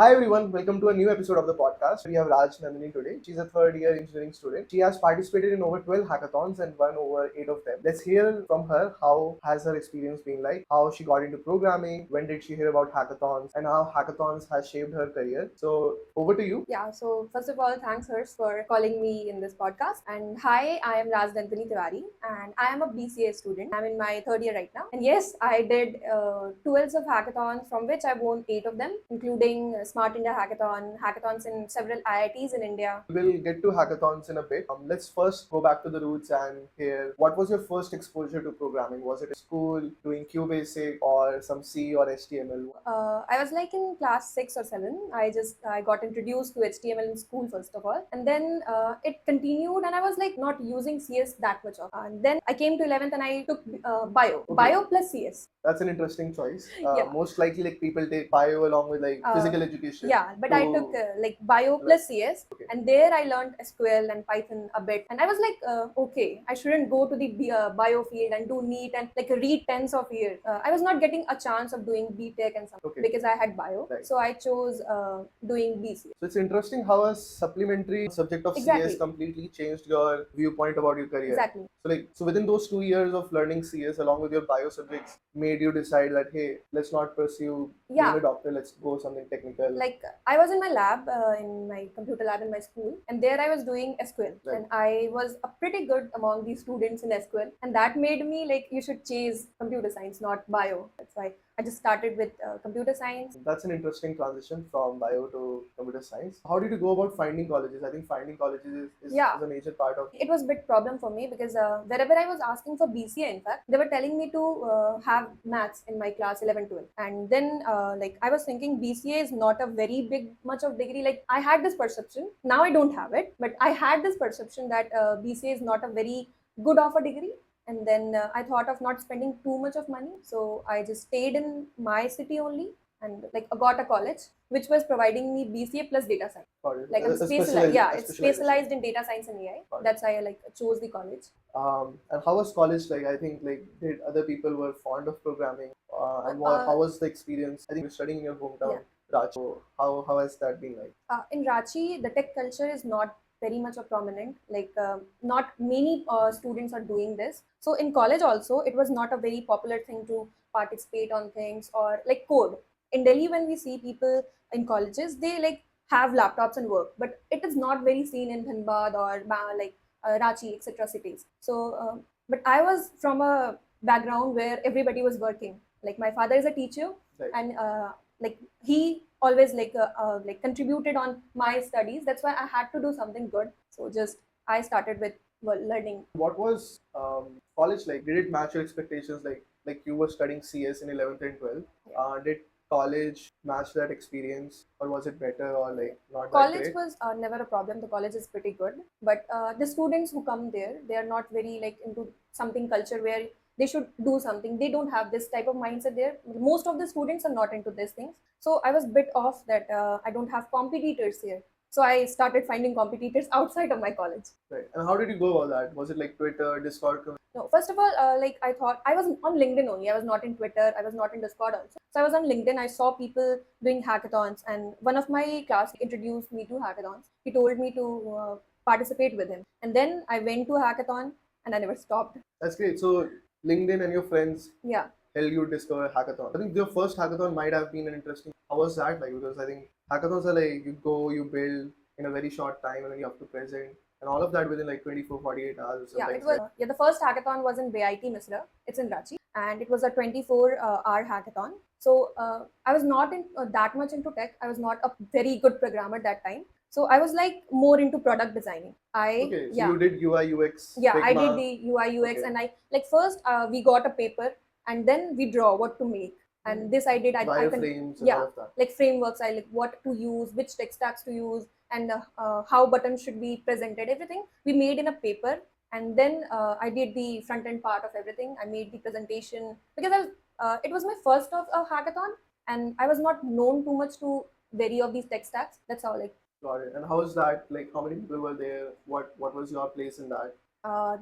Hi everyone, welcome to a new episode of the podcast. We have Rajnandini today. She's a third year engineering student. She has participated in over 12 hackathons and won over 8 of them. Let's hear from her how has her experience been like, how she got into programming, when did she hear about hackathons, and how hackathons has shaped her career. So over to you. Yeah, so first of all, thanks Harsh for calling me in this podcast. And hi, I am Rajnandini Tiwari and I am a BCA student. I'm in my third year right now. And yes, I did 12 of hackathons from which I won 8 of them, including Smart India Hackathon, hackathons in several IITs in India. We'll get to hackathons in a bit. Let's first go back to the roots and hear what was your first exposure to programming? Was it at school, doing QBasic or some C or HTML? I was like in class 6 or 7. I got introduced to HTML in school first of all, and then it continued, and I was like not using CS that much of. And then I came to 11th and I took bio plus CS. That's an interesting choice. Yeah. Most likely, like people take bio along with like physical education. Yeah, but I took like bio plus CS, Okay. and there I learned SQL and Python a bit. And I was like, okay, I shouldn't go to the bio field and do NEET and like read tens of years. I was not getting a chance of doing BTech and something because I had bio. Right. So I chose doing BCA. So it's interesting how a supplementary subject of Exactly. CS completely changed your viewpoint about your career. Exactly. So within those 2 years of learning CS along with your bio subjects made you decide that hey, let's not pursue being a doctor, let's go something technical. Like I was in my lab, in my computer lab in my school, and there I was doing SQL, Right. and I was pretty good among the students in SQL, and that made me like you should chase computer science, not bio. That's why I just started with computer science. That's an interesting transition from bio to computer science. How did you go about finding colleges? I think finding colleges is a major part of. It was a bit problem for me because wherever I was asking for BCA, in fact, they were telling me to have maths in my class 11, 12. And then like I was thinking BCA is not a very big much of degree. Like I had this perception. Now I don't have it, but I had this perception that BCA is not a very good of a degree. And then I thought of not spending too much of money. So I just stayed in my city only and like got a college which was providing me BCA plus data science. Like I'm specialized, yeah, it's specialized in data science and AI. That's why I like chose the college. And how was college like? I think like did other people were fond of programming, and how was the experience? I think you're studying in your hometown, Ranchi. So how has that been like? In Ranchi, the tech culture is not very much a prominent. Like not many students are doing this. So in college also, it was not a very popular thing to participate on things or like code. In Delhi, when we see people in colleges, they like have laptops and work, but it is not very seen in Dhanbad or like Ranchi, etc. cities. So, but I was from a background where everybody was working. Like my father is a teacher, Right. and like he always like contributed on my studies. That's why I had to do something good. So just I started with learning. What was college like? Did it match your expectations? Like you were studying CS in 11th and 12th. Did college match that experience, or was it better, or like not? College that great? was never a problem. The college is pretty good, but the students who come there, they are not very like into something culture where they should do something. They don't have this type of mindset there. Most of the students are not into these things. So I was bit off that I don't have competitors here. So I started finding competitors outside of my college. Right. And how did you go about that? Was it like Twitter, Discord? No, first of all, like I thought I was on LinkedIn only. I was not in Twitter. I was not in Discord also. So I was on LinkedIn. I saw people doing hackathons, and one of my class introduced me to hackathons. He told me to participate with him, and then I went to a hackathon, and I never stopped. That's great. So LinkedIn and your friends Yeah. helped you discover hackathon. I think your first hackathon might have been an interesting. How was that like? Because I think hackathons are like you go, you build in a very short time, and then you have to present and all of that within like 24, 48 hours. Yeah, it was. Yeah, the first hackathon was in VIT Misra. It's in Ranchi, and it was a 24-hour hackathon. So I was not in that much into tech. I was not a very good programmer that time. So I was like more into product designing. Okay, so you did UI UX. Yeah, I Figma. did the UI UX, Okay. and I like first we got a paper, and then we draw what to make. And this I did. Wireframes and all of that. Like frameworks. I like what to use, which tech stacks to use, and how buttons should be presented. Everything we made in a paper, and then I did the front end part of everything. I made the presentation because it was my first of a hackathon, and I was not known too much to vary of these tech stacks. That's how like. Got it. And how was that? Like, how many people were there? What was your place in that?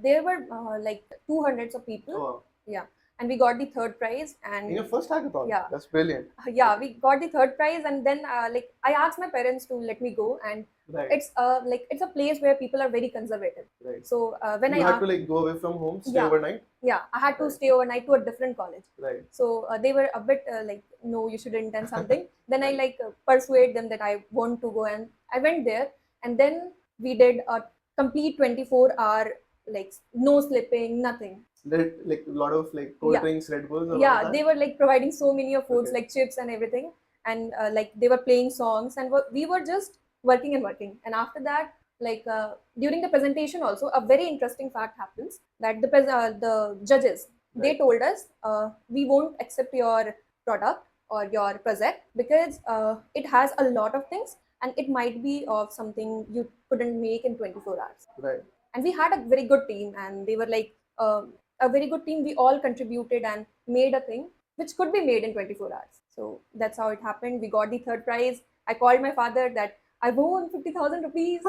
There were like 200s of people. Oh, wow. Yeah. and we got the third prize. In your And first hackathon? yeah, That's brilliant. yeah, we got the third prize. And then like I asked my parents to let me go, and Right. it's like it's a place where people are very conservative. Right. So when You I had to like go away from home, stay Yeah. overnight. yeah, I had to Right. stay overnight to a different college. Right. So they were a bit like, no, you shouldn't, and something. Then I Right. like persuade them that I want to go, and I went there. And then we did a complete 24-hour, like no sleeping, nothing. Like a lot of like cold Yeah. drinks, Red Bulls, or Yeah, all they that. were like providing so many of foods, Okay. like chips and everything. And like they were playing songs, and we were just working and working. And after that, like during the presentation also, a very interesting fact happens, that the judges, they Right. told us, we won't accept your product or your project because it has a lot of things, and it might be of something you couldn't make in 24 hours. Right. And we had a very good team, and they were like a very good team. We all contributed and made a thing which could be made in 24 hours. So that's how it happened. We got the third prize. I called my father that I won 50,000 rupees.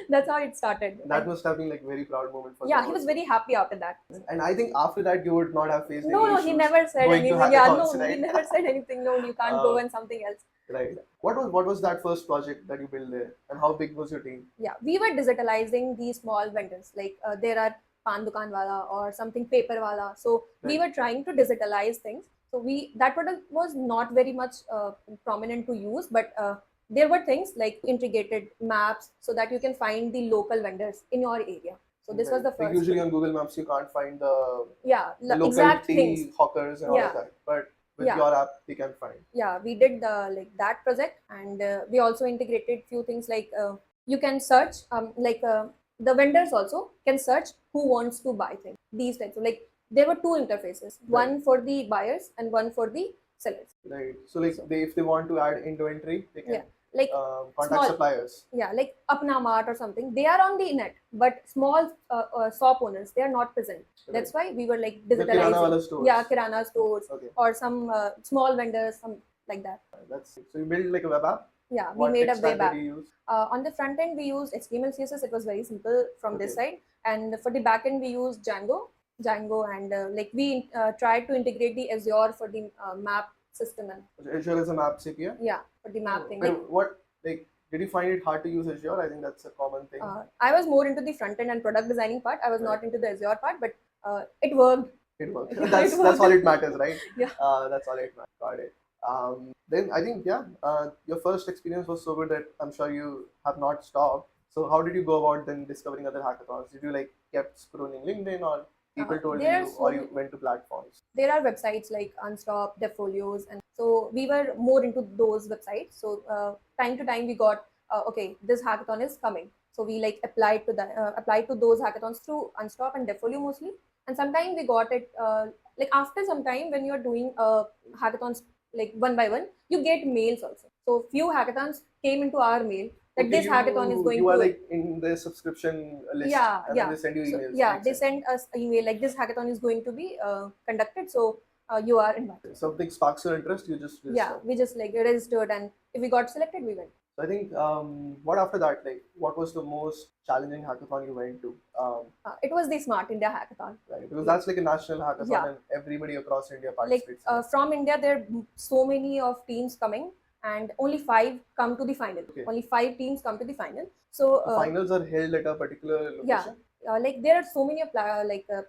That's how it started. That must have been like very proud moment for Yeah, them he was also. very happy after that. And I think after that you would not have faced No, any no, he issues never said going to anything. Yeah, hackathons, no, he right? never said anything. No, you can't go and something else. Right. What was that first project that you built there, and how big was your team? Yeah, we were digitalizing these small vendors. Like there are pan dukan wala or something paper wala. So we Right. were trying to digitalize things. So that product was not very much prominent to use, but there were things like integrated maps so that you can find the local vendors in your area. So this was Right. the Like first usually thing. on Google Maps you can't find Yeah, the local exact things. tea hawkers and all of Yeah, that, but with yeah, your app they can find. yeah. We did like that project, and we also integrated few things like you can search like the vendors also can search who wants to buy things, these types. So like there were two interfaces, Right. one for the buyers and one for the sellers. Right. So like if they want to add inventory, they can Yeah, like contact small, suppliers. yeah, like Apna Mart or something, they are on the net, but small shop owners, they are not present. That's why we were like The Kirana digitalizing. wala stores. Yeah, kirana stores Okay. or some small vendors, some like that. That's so you build like a web app. Yeah, we What made tech a stack web did app. you use? On the front end, we used HTML, CSS. It was very simple from this side. And for the back end, we used Django, and like we tried to integrate the Azure for the map system. And Azure is a Maps API. yeah, for the map thing. But Like, what like did you find it hard to use Azure? I think that's a common thing. I was more into the front end and product designing part. I was Right. not into the Azure part, but it worked. It worked. Yeah, that's it that's all worked. it matters, right? Yeah. That's all it matters. Got it. Then I think your first experience was so good that I'm sure you have not stopped. So how did you go about then discovering other hackathons? Did you like kept scrolling LinkedIn, or people told there are you, so or you went to platforms? there are websites like Unstop, Defolios, and so we were more into those websites. So time to time we got okay, this hackathon is coming. So we like applied to those hackathons through Unstop and Defolio mostly. And sometimes we got it like after some time when you're doing hackathons like one by one, you get mails also. So few hackathons came into our mail that Okay, this hackathon is going you are to. like in the subscription list, Yeah, and then yeah. they send you So emails. yeah, Makes they sense. send us an email like this hackathon is going to be conducted. So you are invited. Something sparks your interest, you just Yeah, register. we just like registered, and if we got selected, we went. So I think what after that, like what was the most challenging hackathon you went to? It was the Smart India hackathon. Right, because that's like a national hackathon, Yeah. and everybody across India Like participates. in it. from India, there are so many of teams coming, and only 5 come to the final. Okay. Only 5 teams come to the final. So The finals are held at a particular yeah, location. like there are so many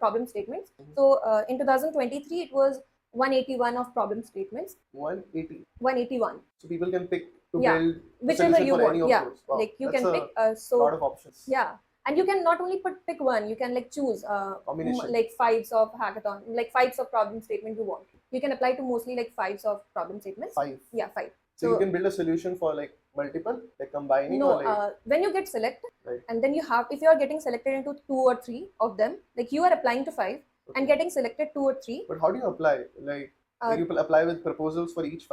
problem statements. So in 2023, it was 181 of problem statements. 180. 181. So people can pick to Yeah, build a whichever solution you for any want. of Yeah, those. Wow, like you that's can a pick. lot So of options. yeah, and you can not only pick one. You can like choose Combination. like 5s of hackathon, like 5s of problem statement you want. You can apply to mostly like 5s of problem statements. 5. Yeah, 5. So you can build a solution for like multiple, like combining No, or like. when you get selected, Right. and then you have, if you are getting selected into 2 or 3 of them, like you are applying to 5 and getting selected 2 or 3. But how do you apply? Like you apply with proposals for each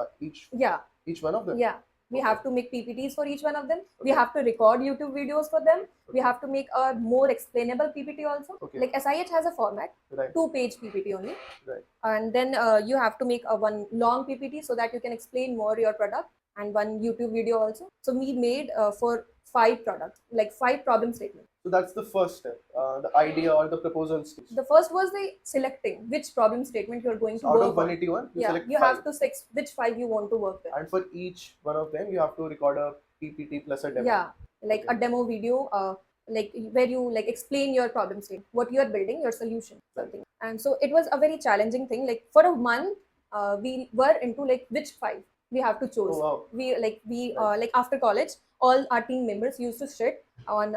Yeah, each one of them. yeah. We have to make PPTs for each one of them. We have to record YouTube videos for them. We have to make a more explainable PPT also. Okay. Like SIH has a format, Right. 2-page PPT only. Right. And then you have to make a one long PPT so that you can explain more your product. and one YouTube video also. So we made for 5 products, like 5 problem statements. So that's the first step, the idea or the proposal stage. The first was the selecting which problem statement you're going to So out work of 181, you on. Yeah, select you 5. have to select which 5 you want to work with. And for each one of them, you have to record a PPT plus a demo. Yeah, like Okay. a demo video, like where you like explain your problem statement, what you are building, your solution, something. And so it was a very challenging thing. Like for a month, we were into like which 5 we have to choose. Oh, wow. We Right. like after college, all our team members used to sit on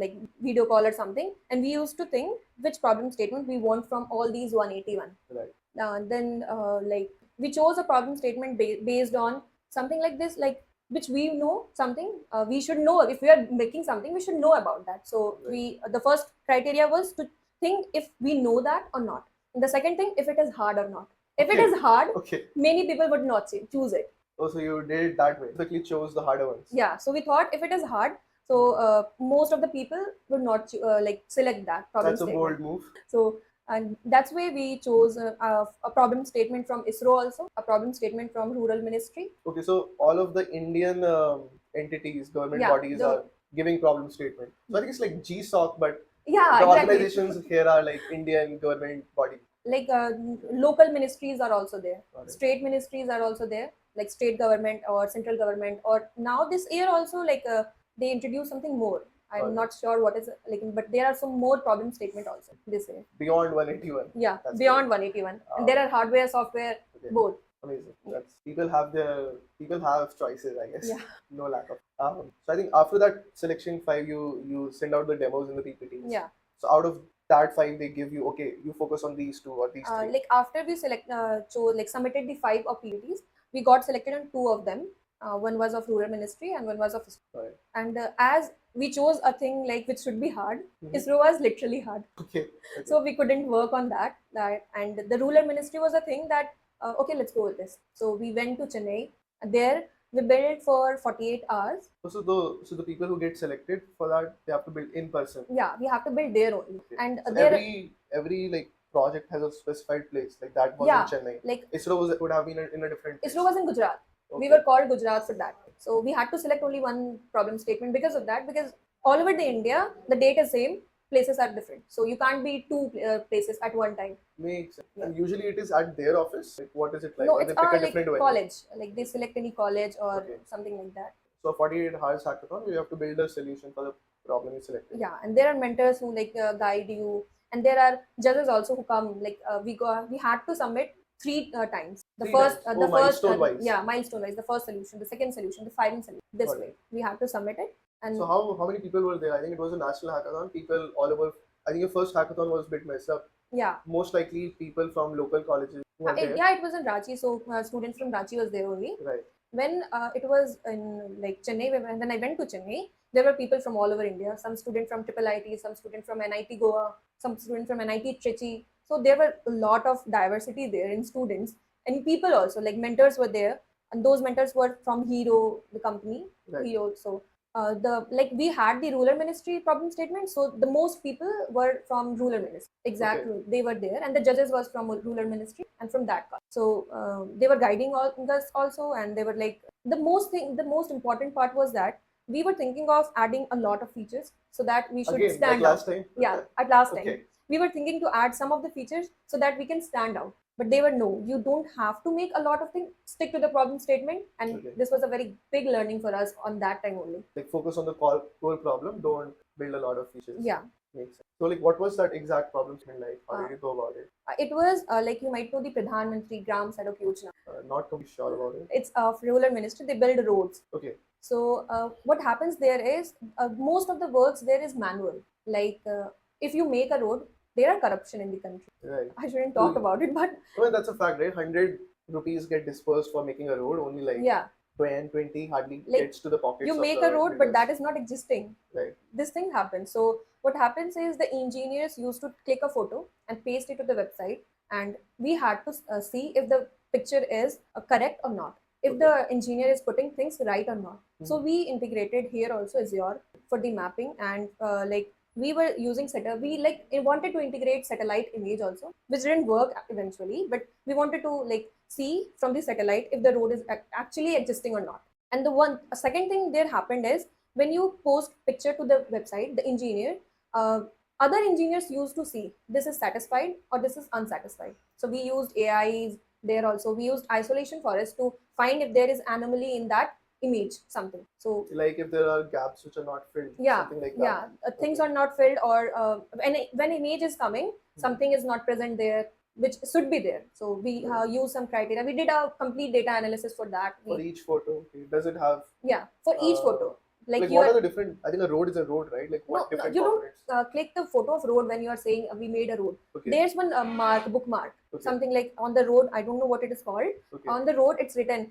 like video call or something, and we used to think which problem statement we want from all these 181. Right. Then like we chose a problem statement based on something like this, like which we know something, we should know. If we are making something, we should know about that. So Right. we the first criteria was to think if we know that or not. And the second thing, if it is hard or not. If it Okay. is hard, Okay. many people would not choose it. Oh, so you did it that way. Quickly chose the harder ones. Yeah, so we thought if it is hard, so most of the people would not like select that problem That's a statement. bold move. So, and that's why we chose a problem statement from ISRO, also a problem statement from Rural Ministry. Okay, so all of the Indian entities, government Yeah, bodies are giving problem statement. So I think it's like GSOC, but Yeah, the exactly. organizations here are like Indian government body. Like local ministries are also there, Got it. state ministries are also there, like state government or central government. Or now this year also, like they introduced something more. Got I'm it. not sure what is like, but there are some more problem statement also this year. Beyond 181. Yeah, That's beyond great. 181, and there are hardware, software, Okay. both. Amazing. That's people have choices, I guess. Yeah. No lack of. So I think after that selection 5, you send out the demos in the PPTs. Yeah. So out of that 5, they give you, okay, you focus on these 2 or these 3. Like after we submitted the 5 of PPTs, we got selected on 2 of them. One was of Rural Ministry and one was of ISRO. Right. And as we chose a thing like which should be hard, ISRO was literally hard. Okay. So we couldn't work on that. And the Rural Ministry was a thing that okay, let's go with this. So we went to Chennai. There we built it for 48 hours. So the people who get selected for that, they have to build in person. Yeah, we have to build there only. Okay. And So there every like project has a specified place. Like that was Yeah, in Chennai. like ISRO would have been in a different place. ISRO was in Gujarat. We Okay. were called Gujarat for that. So we had to select only one problem statement because of that. Because all over the India, the date is same, places are different. So you can't be 2 places at one time. Makes sense. Yeah. And usually it is at their office. Like what is it like? No, Or it's they pick a like different venue? college. Like they select any college or Okay. something like that. So 48 hours hackathon, you have to build a solution for the problem you selected. Yeah, and there are mentors who like guide you, and there are judges also who come. Like we had to submit 3 times. The 3 first, times. the Oh, first, milestone-wise. yeah, milestone wise. The first solution, the second solution, the final solution. This Got way, we had to submit it. And So how many people were there? I think it was a national hackathon. People all over. I think your first hackathon was a bit messed up. yeah, Most likely people from local colleges who were there. yeah, it was in Ranchi. So students from Ranchi was there only. Right. When it was in like Chennai, when I went to Chennai, there were people from all over India. Some student from Triple IT, some student from NIT Goa, some student from NIT Trichy. So there were a lot of diversity there in students and people also. Like mentors were there, and those mentors were from Hero, the company. Right. Hero. So we had the Rural Ministry problem statement. So the most people were from Rural Ministry. Exactly, Okay. they were there, and the judges was from Rural Ministry and from that. So they were guiding all us also, and they were like the most important part was that we were thinking of adding a lot of features so that we should Again, stand like out. last time. Yeah, at last time. Okay. We were thinking to add some of the features so that we can stand out. But they were no, you don't have to make a lot of things, stick to the problem statement. And Okay. this was a very big learning for us on that time only. Like focus on the core problem. Don't build a lot of features. Yeah. Makes sense. So like, what was that exact problem statement like? How did you go about it? It was like you might know the Pradhan Mantri Gram Sadak Yojana. Not completely sure about it. It's of Rural Ministry. They build roads. Okay. So what happens there is most of the works there is manual. Like if you make a road, there are corruption in the country. Right. I shouldn't talk about it, but Well, that's a fact, right? 100 rupees get dispersed for making a road. Only like yeah, 20 hardly Like, gets to the pockets. you of make the a road, but builders. that is not existing. Right. This thing happens. So what happens is the engineers used to click a photo and paste it to the website, and we had to see if the picture is correct or not. If the engineer is putting things right or not. So we integrated here also Azure for the mapping, and like we were using we wanted to integrate satellite image also, which didn't work eventually, but we wanted to like see from the satellite if the road is actually existing or not. And a second thing there happened is when you post picture to the website, the engineer, uh, other engineers used to see this is satisfied or this is unsatisfied. So we used AIs there also. We used isolation forest to find if there is anomaly in that image, something. So Like if there are gaps which are not filled, yeah, something like that. yeah, things Okay. are not filled, or when image is coming, something is not present there which should be there. So we Right. use some criteria. We did a complete data analysis for that. For each photo, okay. Does it have Yeah, for each uh, photo, like like you what are are the different? I think a road is a road, right? Like no, what different you don't components? click the photo of road when you are saying we made a road. Okay. There's one mark, bookmark, Okay. something like on the road. I don't know what it is called. Okay. On the road, it's written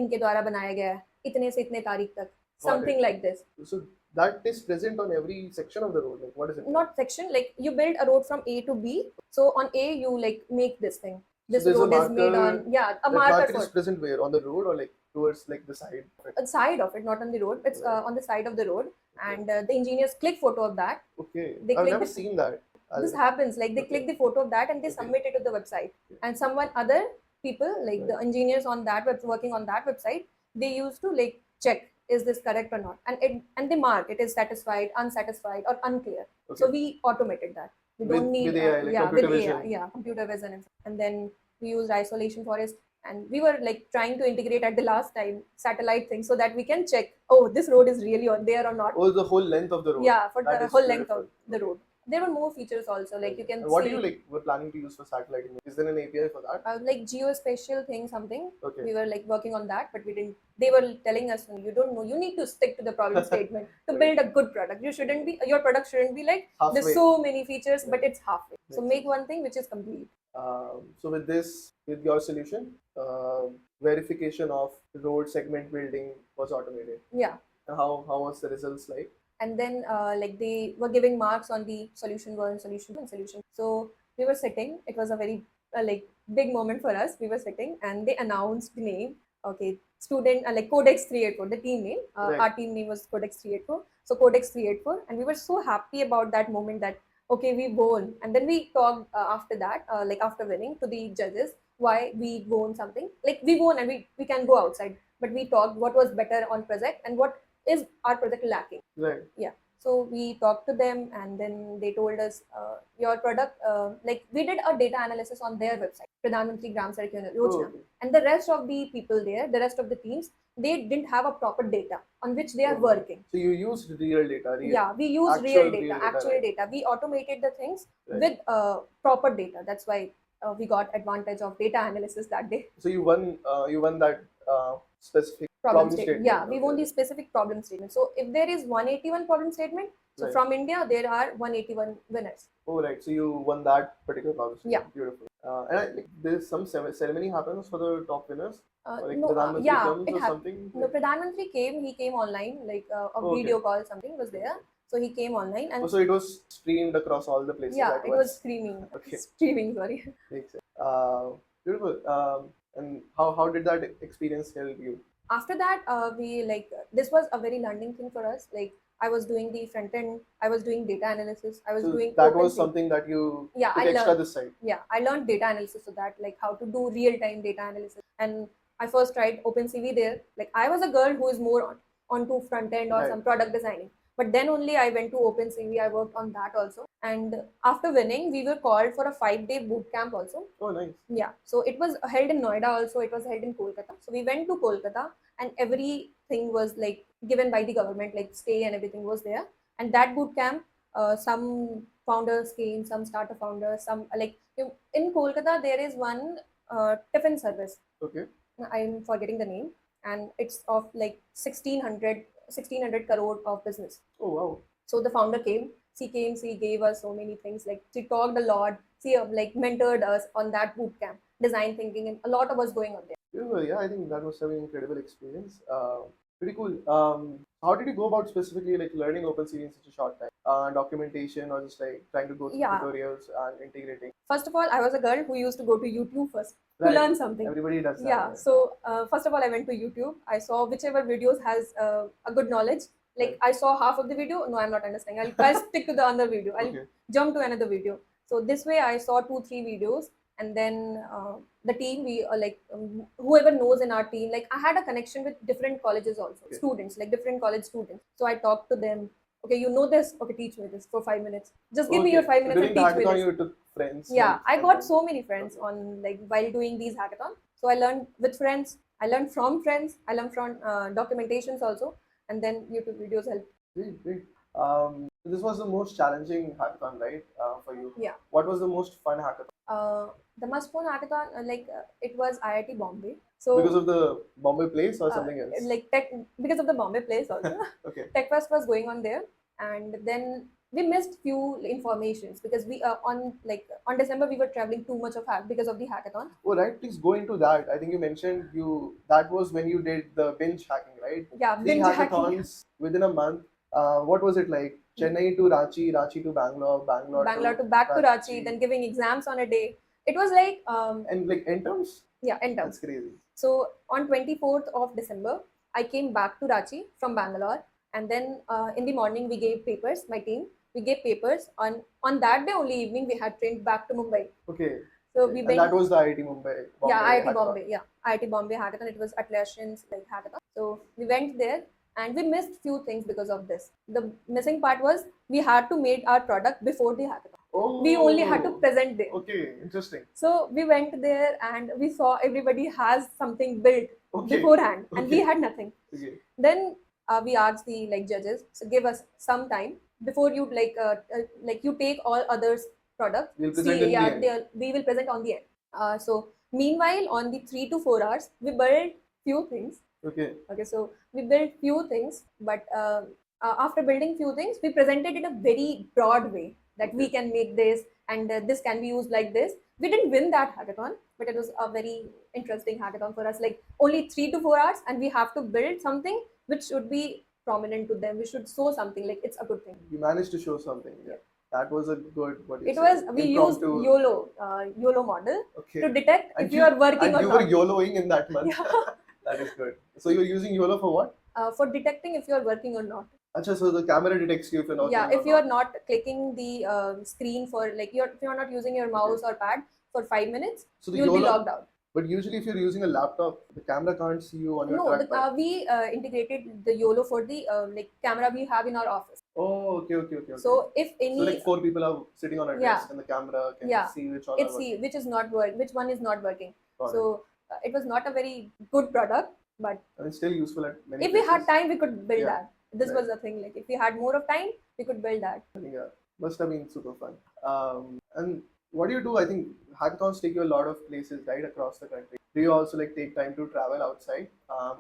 इनके द्वारा बनाया गया है इतने से इतने तारीख तक, Got something it. like this. So that is present on every section of the road. Like what is it? Not section, like you build a road from A to B. So on A, you like make this thing. So This there's a road is made marker. on, yeah, a That marker marker is for present where? On the road or like towards like the side of it? the side of it, not on the road. It's Right. on the side of the road, Okay. and the engineers click photo of that. Okay. They I've click never the seen that. this happens, like they Okay. click the photo of that and they Okay. submit it to the website. Okay. And someone other people, like the Right. engineers on that working on that website, they used to like check is this correct or not, and they mark it is satisfied, unsatisfied, or unclear. So Okay. we automated that. We With don't need AI, like yeah, computer with vision. AI, yeah, computer vision. And then we used isolation forest, and we were like trying to integrate at the last time satellite thing so that we can check, oh, this road is really on there or not. Oh, the whole length of the road. Yeah, for That the is whole length beautiful. of the Okay. road. There were more features also, like you Okay. can And what do see you like were planning to use for satellite image? Is there an API for that? like geospatial thing, something. Okay. We were like working on that, but we didn't. They were telling us, "No, you don't know. You need to stick to the problem statement to Right. build a good product. You shouldn't be your product shouldn't be like there's Halfway. so many features, but Right. it's halfway. So Makes make sense. one thing which is complete." So with this, with your solution, verification of road segment building was automated. Yeah. And how was the results like? And then like they were giving marks on the solution 1, solution 2, and solution. So we were sitting. It was a very like big moment for us. We were sitting, and they announced the name. Okay, student like Codex 384, the team name. Right. Our team name was Codex 384. So Codex 384, and we were so happy about that moment that okay, we won. And then we talked after that, like after winning, to the judges why we won something. Like we won and we can go outside, but we talked what was better on project and what is our project lacking. Right. Yeah. So we talked to them, and then they told us your product. Like we did a data analysis on their website, Pradhan Mantri Gram Sadak Yojana, Oh, okay. and the rest of the people there, the rest of the teams, they didn't have a proper data on which they are Okay. working. So you used real data. Yeah, we use actual real data, data, actual right? data. We automated the things Right. with proper data. That's why we got advantage of data analysis that day. So you won. You won that specific Problem problem statement. statement. Yeah, we won Okay. the specific problem statement. So if there is 181 problem statement, so Right. from India there are 181 winners. Oh, right. So you won that particular problem statement. Yeah. Beautiful. And like, there's some ceremony happens for the top winners. Like No, Pradhan Mantri yeah, comes it or happened. something. No, Pradhan Mantri came. He came online, like a Okay. video call, something was there. So he came online, Oh, and so it was streamed across all the places yeah, at it was once. streaming. Okay. Streaming, sorry. Makes sense. Beautiful. And how did that experience help you? After that, we like this was a very learning thing for us. Like I was doing the front end, I was doing data analysis, I was So doing that was OpenCV. something that you Yeah, took I extra learned. this side. Yeah, I learned data analysis so that like how to do real time data analysis. And I first tried OpenCV there. Like I was a girl who is more onto front end or Right. some product designing. But then only I went to OpenCV. I worked on that also. And after winning, we were called for a 5-day boot camp also. Oh, nice. Yeah, so it was held in Noida also. It was held in Kolkata. So we went to Kolkata, and everything was like given by the government, like stay and everything was there. And that boot camp, some founders came, some startup founders, some like in Kolkata there is one tiffin service. Okay. I'm forgetting the name, and it's of like 1600 crore of business. Oh, wow. So the founder came. She came. She gave us so many things. Like she talked a lot. She like mentored us on that boot camp, design thinking, and a lot of us going on there. Beautiful. Yeah, I think that was an incredible experience. Pretty cool. How did you go about specifically like learning OpenCV in such a short time? Documentation or just like trying to go through Yeah. tutorials and integrating? First of all, I was a girl who used to go to YouTube first to Right. learn something. Everybody does that. Yeah. right? So first of all, I went to YouTube. I saw whichever videos has a good knowledge. Like Right. I saw half of the video. No, I'm not understanding. I'll stick to the other video. I'll Okay. jump to another video. So this way, I saw 2-3 videos, and then the team, we whoever knows in our team, like I had a connection with different colleges also, Okay. students, like different college students. So I talked to them. Okay, you know this. Okay, teach me this for 5 minutes. Just give me your Okay. five So minutes during and the teach me hackathon, this. you took friends' Yeah, help I and got then. so many friends Okay. on like while doing these hackathons. So I learned with friends. I learned from friends. I learned from documentations also, and then YouTube videos help. Great, great. This was the most challenging hackathon, right, for you? Yeah. What was the most fun hackathon? Uh, the most fun hackathon, it was IIT Bombay. Because So of the Bombay place or uh, something else? like tech, because of the Bombay place also. Okay. Tech Fest was going on there, and then we missed few informations because we on December we were traveling too much of because of the hackathon. Oh, right. Please go into that. I think you mentioned that was when you did the binge hacking, right? Yeah, Three binge hacking. hackathons within a month. What was it like? Chennai to Ranchi, Ranchi to Bangalore, Bangalore Bangalore to to back to Ranchi, Ranchi, then giving exams on a day. It was like and like interns. yeah, end term. That's crazy. So on 24th of December, I came back to Ranchi from Bangalore, and then in the morning we gave papers. My team, we gave papers on that day only evening we had trained back to Mumbai. Okay. So Okay. we And that went. was the IIT Mumbai Yeah, Bombay IIT hackathon. Bombay. Yeah, IIT Bombay hackathon. It was Atlassian's like hackathon. So we went there and we missed few things because of this. The missing part was we had to make our product before the hackathon. We only had to Oh, present there. okay. Interesting. So we went there and we saw everybody has something built Okay. beforehand, and we Okay. had nothing. Okay. Then we asked the like judges, so give us some time before you like you take all others products. We'll present See, in the yeah, end. we will present on the end. So meanwhile, on the 3 to 4 hours, we built few things. Okay. Okay, so we built few things, but after building few things, we presented in a very broad way that we Okay. can make this and this can be used like this. We didn't win that hackathon, but it was a very interesting hackathon for us. Like only 3 to 4 hours, and we have to build something which should be prominent to them. We should show something like it's a good thing. You managed to show something. Yeah. That was a good, what do you It say, was we used impromptu. YOLO model Okay. to detect And if you are working and or you were not. YOLOing in that month. Yeah, That is good. So you're using YOLO for what? for detecting if you are working or not. Acha, so the camera detects you if you're not Yeah, working or if you are not. not clicking the screen for like if you're not using your Okay. mouse or pad for 5 minutes, So the you'll be YOLO, logged out. but usually if you're using a laptop, the camera can't see you on your No, trackpad. we integrated the YOLO for the like camera we have in our office. Oh, okay, okay, okay, okay. So if So like any four people are sitting on a yeah, desk and the camera can yeah, see which all are it's see working. which is not work, which one is not working. Got it. So it was not a very good product, but And it's still useful at many if we had places. time, we could build Yeah. that. This Right. was the thing. Like if we had more of time, we could build that. Yeah, must have been super fun. And what do you do? I think hackathons take you a lot of places, right, across the country. Do you also like take time to travel outside,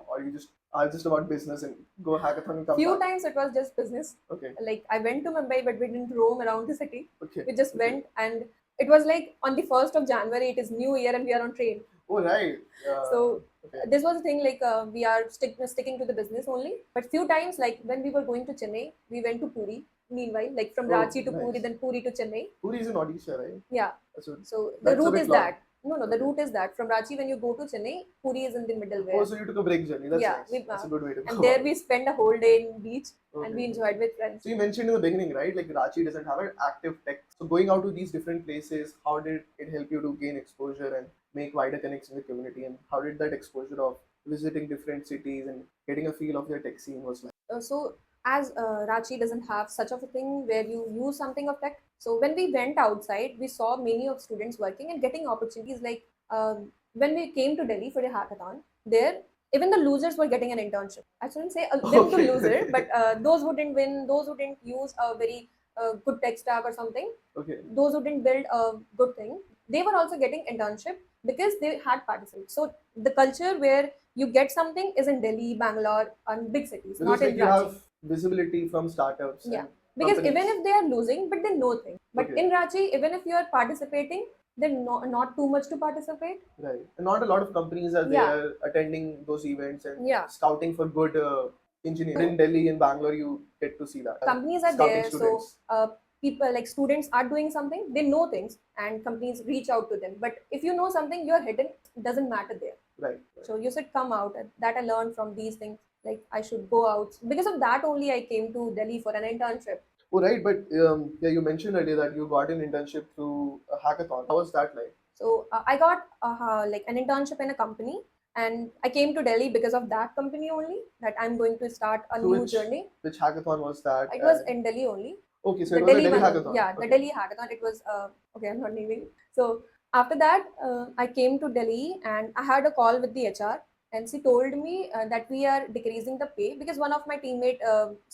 or you just are just about business and go hackathon and come Few back? times it was just business. Okay, Like I went to Mumbai, but we didn't roam around the city. okay, We just okay. went, and it was like on the 1st of January. It is New Year, and we are on train. Oh, right. So Okay. this was the thing. Like we are sticking to the business only. But few times, like when we were going to Chennai, we went to Puri. Meanwhile, like from Oh, Ranchi to Puri, nice. then Puri to Chennai. Puri is in Odisha, right? Yeah. So So the that's a route bit is long. that. No, the Okay. route is that from Ranchi when you go to Chennai, Puri is in the middle Oh, where. so you took a break journey. That's Yeah, nice. That's a good way to and go. there we spent a whole day in beach, and we Okay. enjoyed with friends. So you mentioned in the beginning, right? Like Ranchi doesn't have an active tech. So going out to these different places, how did it help you to gain exposure and make wider connects in the community? And how did that exposure of visiting different cities and getting a feel of their tech scene was like? So as Ranchi doesn't have such of a thing where you use something of tech. So when we went outside, we saw many of students working and getting opportunities. Like when we came to Delhi for a hackathon, there even the losers were getting an internship. I shouldn't say them to Okay, loser, okay, but those who didn't win, those who didn't use a very good tech stack or something, okay. those who didn't build a good thing, they were also getting internship because they had participated. So the culture where you get something is in Delhi, Bangalore, and big cities, Because not like in you Ranchi. have visibility from startups Yeah, and because even companies. if they are losing, but they know things. But Okay, in Ranchi, even if you are participating, then not too much to participate. right. And not a lot of companies are Yeah, there attending those events and yeah. scouting for good engineers. In Delhi and Bangalore, you get to see that. Companies are Scouting there, so students. people like students are doing something, they know things, and companies reach out to them. But if you know something, you're hidden, doesn't matter there. Right. Right. So you should come out. That I learned from these things. Like I should go out. Because of that only, I came to Delhi for an internship. Oh, right. But yeah, you mentioned earlier that you got an internship through a hackathon. How was that like? So I got like an internship in a company, and I came to Delhi because of that company only. That I'm going to start a So new journey. which hackathon was that? It was in Delhi only. Okay, so The it was a Delhi Delhi one, hackathon. yeah, the Okay. Delhi hackathon. It was okay. I'm not naming. So after that, I came to Delhi and I had a call with the HR, and she told me that we are decreasing the pay because one of my teammate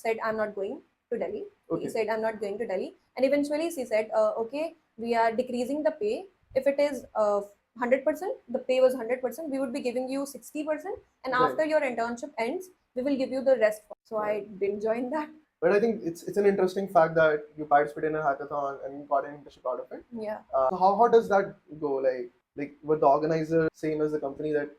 said I'm not going to Delhi. He Okay. said I'm not going to Delhi, and eventually she said, okay, we are decreasing the pay. If it is 100%, the pay was 100%. We would be giving you 60%, and Right. after your internship ends, we will give you the rest. So I didn't join that. But I think it's an interesting fact that you participated in a hackathon and you got an internship out of it. Yeah. So how does that go? Like were the organizer same as the company that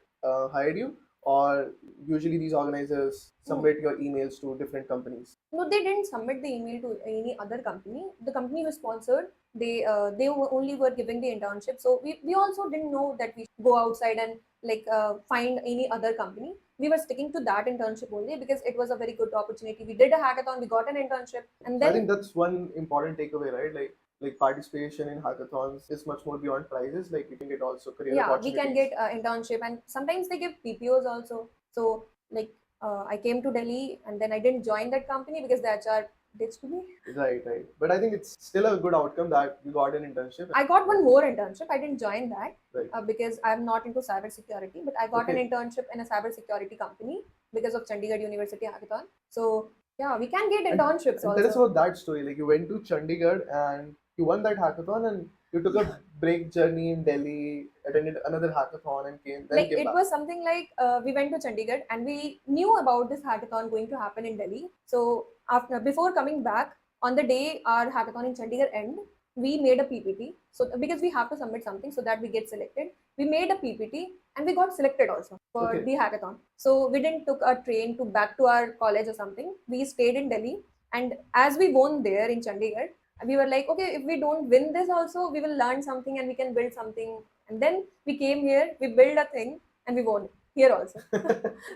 hired you, or usually these organizers submit your emails to different companies? No, they didn't submit the email to any other company. The company who sponsored, only were giving the internship. So we also didn't know that we should go outside and like find any other company. We were sticking to that internship only because it was a very good opportunity. We did a hackathon, we got an internship, and So I then think that's one important takeaway, right? Like participation in hackathons is much more beyond prizes. Like you can get also career yeah, we can opportunities. get internship, and sometimes they give PPOs also. So like I came to Delhi and then I didn't join that company because the HR ditched me. Right, right. But I think it's still a good outcome that you got an internship. I got one more internship. I didn't join that Right. because I'm not into cybersecurity, but I got an Okay. internship in a cybersecurity company because of Chandigarh University Hackathon. So yeah, we can get internships And tell us also. about that story. Like you went to Chandigarh and you won that hackathon, and you took a break journey in Delhi, attended another hackathon, and Like came it back. was something like we went to Chandigarh and we knew about this hackathon going to happen in Delhi. So after before coming back on the day our hackathon in Chandigarh end, we made a PPT. So because we have to submit something so that we get selected, we made a PPT and we got selected also for Okay. the hackathon. So we didn't took a train to back to our college or something. We stayed in Delhi, and as we won there in Chandigarh, we were like, okay, if we don't win this also, we will learn something and we can build something. And then we came here, we built a thing, and we won it here also.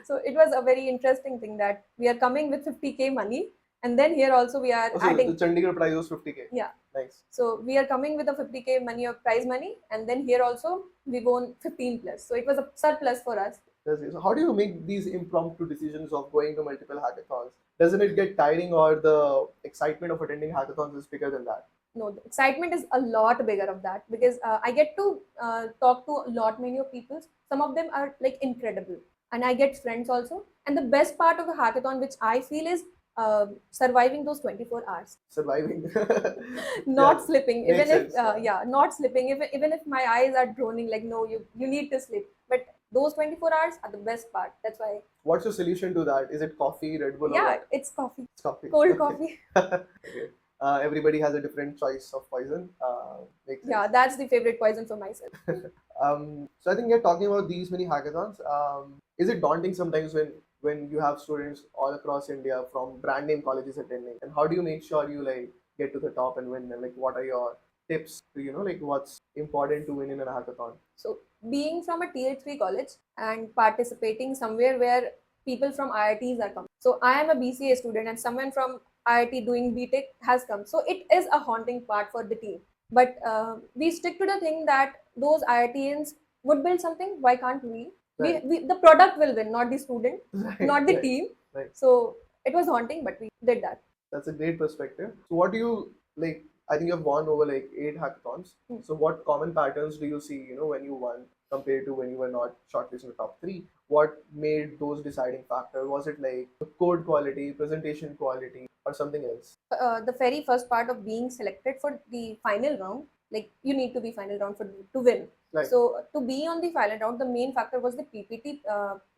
So it was a very interesting thing that we are coming with 50K money, and then here also we are So the adding. Chandigarh prize was 50K. Yeah. Nice. So we are coming with a 50K money of prize money, and then here also we won 15 plus. So it was a surplus for us. That's it. So how do you make these impromptu decisions of going to multiple hackathons? Doesn't it get tiring, or the excitement of attending hackathons is bigger than that? No, the excitement is a lot bigger of that because I get to talk to a lot many of people. Some of them are like incredible, and I get friends also. And the best part of a hackathon, which I feel, is surviving those 24 hours, Surviving. Yeah, not sleeping. makes Even if sense. yeah, not sleeping. Even if my eyes are droning, like no, you need to sleep. But those 24 hours are the best part. That's why. What's your solution to that? Is it coffee, Red Bull, or Yeah, what? it's coffee, It's coffee. cold Okay. coffee. Okay. Everybody has a different choice of poison. Makes sense. Yeah, that's the favorite poison for myself. So I think you're talking about these many hackathons. Is it daunting sometimes when you have students all across India from brand name colleges attending? And how do you make sure you like get to the top and win? And like, what are your tips to like what's important to win in a hackathon? So, being from a tier 3 college and participating somewhere where people from IITs are coming. So, I am a BCA student and someone from IIT doing BTech has come. So, it is a haunting part for the team. But we stick to the thing that those IITians would build something. Why can't we? Right. The product will win, not the student, Right. not the Right. team. Right. So, it was haunting, but we did that. That's a great perspective. So what do you like? I think you've won over like 8 hackathons. So what common patterns do you see, when you won compared to when you were not shortlisted in the top three? What made those deciding factor? Was it like the code quality, presentation quality, or something else? The very first part of being selected for the final round, like you need to be final round for to win. Right. So to be on the final round, the main factor was the PPT,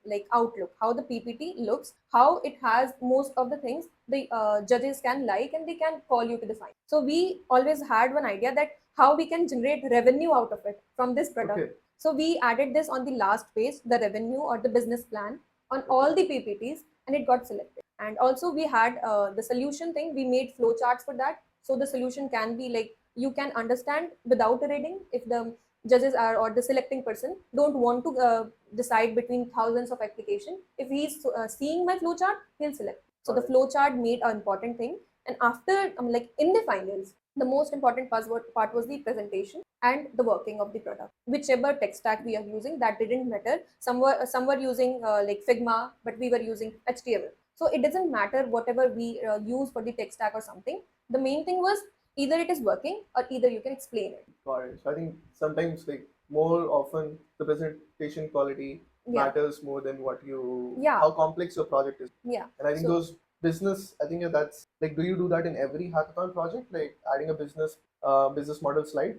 like outlook, how the PPT looks, how it has most of the things the judges can like, and they can call you to the final. So we always had one idea that how we can generate revenue out of it from this product. Okay. So we added this on the last page, the revenue or the business plan on all the PPTs, and it got selected. And also we had the solution thing. We made flow charts for that, so the solution can be like you can understand without reading. If the judges are or the selecting person don't want to decide between thousands of application, if he's seeing my flow chart, he'll select. So the flow chart made an important thing. And after like in the finals, the most important part was the presentation. and the working of the product. Whichever tech stack we are using, that didn't matter. Some were using like Figma, but we were using HTML. So it doesn't matter whatever we use for the tech stack or something. The main thing was either it is working or either you can explain it. Got it. So I think sometimes, like, more often the presentation quality Yeah, matters more than yeah, how complex your project is. yeah. And I think So those business, I think that's like, do you do that in every hackathon project, like adding a business model slide?